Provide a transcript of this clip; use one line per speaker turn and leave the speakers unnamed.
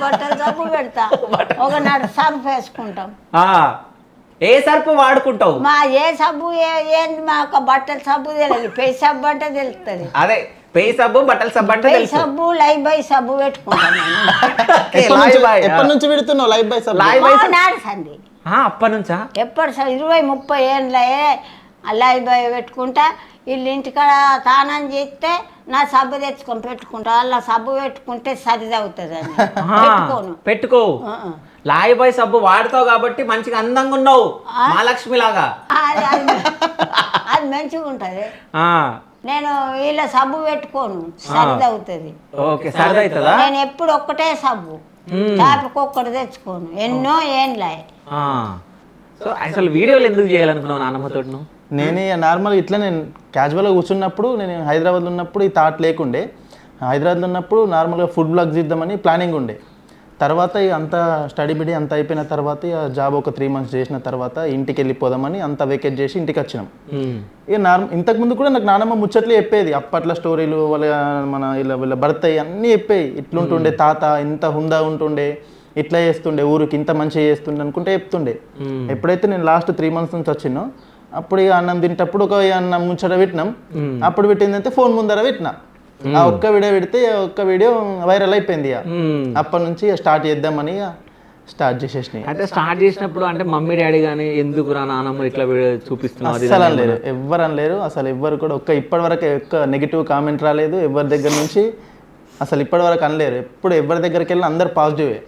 బట్టలు సబ్బు పెడతా, ఒకనాడు సర్ఫ్ వేసుకుంటాం.
ఏ సర్పు వాడుకుంటావు?
మా ఏ సబ్బు ఏంది మాకు బట్టల సబ్బు తెలియదు, పెయి సబ్బు అంటే తెలుస్తుంది.
అదే పెయి సబ్బు బట్టల సబ్బు అంటే
పెయి సబ్బు లైఫ్ బాయ్ సబ్బు పెట్టుకుంటాం.
ఎప్పటి నుంచి పెడుతున్నావు లైఫ్ బాయ్ సబ్బు?
నాడు సంది
అప్పటి నుంచా?
ఎప్పటి 20-30 ఏళ్ళే లైఫ్ బాయ్ పెట్టుకుంటా. వీళ్ళు ఇంటికాడ తానం చేస్తే నా సబ్బు తెచ్చుకొని పెట్టుకుంటా. అలా సబ్బు పెట్టుకుంటే సరిది అవుతుంది అని
పెట్టుకో. లాయిబాయ్ సబ్బు వాడతావు కాబట్టి మంచిగా అందంగా ఉన్నావు, మహాలక్ష్మి లాగా.
అది మంచిగా ఉంటుంది. నేను వీళ్ళ సబ్బు పెట్టుకోను, సరిది అవుతుంది. నేను ఎప్పుడు ఒక్కటే సబ్బు, తాపికొక్కటి తెచ్చుకోను. ఎన్నో ఏండ్లే.
సో అసలు వీడియోలు ఎందుకు చేయాలనుకున్నావు నాన్నమ్మతో?
నేను నార్మల్ ఇట్లా నేను క్యాజువల్గా కూర్చున్నప్పుడు, నేను హైదరాబాద్లో ఉన్నప్పుడు ఈ థాట్ లేకుండే. హైదరాబాద్లో ఉన్నప్పుడు నార్మల్గా ఫుడ్ బ్లాగ్ చేద్దామని ప్లానింగ్ ఉండే. తర్వాత ఇక అంతా స్టడీ బిడీ అంతా అయిపోయిన తర్వాత ఇక జాబ్ ఒక 3 months చేసిన తర్వాత ఇంటికి వెళ్ళిపోదామని అంతా వెకేట్ చేసి ఇంటికి వచ్చినాం. ఇక ఇంతకుముందు కూడా నాకు నానమ్మ ముచ్చట్లు చెప్పేది, అప్పట్లో స్టోరీలు, వాళ్ళ వీళ్ళ భర్త అన్నీ చెప్పేవి. ఇట్లుంటుండే తాత, ఇంత హుందా ఉంటుండే, ఇట్లా చేస్తుండే, ఊరికి ఇంత మంచిగా చేస్తుండే అనుకుంటే చెప్తుండే. ఎప్పుడైతే నేను లాస్ట్ 3 months నుంచి వచ్చినో అప్పుడు ఇక అన్నం తింటప్పుడు ఒక అన్నం ముచ్చట పెట్టినాం. అప్పుడు పెట్టిందంటే ఫోన్ ముందర పెట్టినా. ఆ ఒక్క వీడియో పెడితే ఒక్క వీడియో వైరల్ అయిపోయింది. ఇక అప్పటి నుంచి స్టార్ట్ చేద్దామని స్టార్ట్ చేసేసినాయి.
అంటే స్టార్ట్ చేసినప్పుడు అంటే మమ్మీ డాడీ కానీ ఎందుకు రా నాన్నమ్మ ఇట్లా చూపిస్తున్నారు
అసలు అనలేరు, ఎవ్వరు అనలేరు. అసలు ఎవ్వరు కూడా ఇప్పటి వరకు ఒక్క నెగిటివ్ కామెంట్ రాలేదు ఎవరి దగ్గర నుంచి. అసలు ఇప్పటి వరకు అనలేరు. ఎప్పుడు ఎవరి దగ్గరికి వెళ్ళినా అందరు పాజిటివే.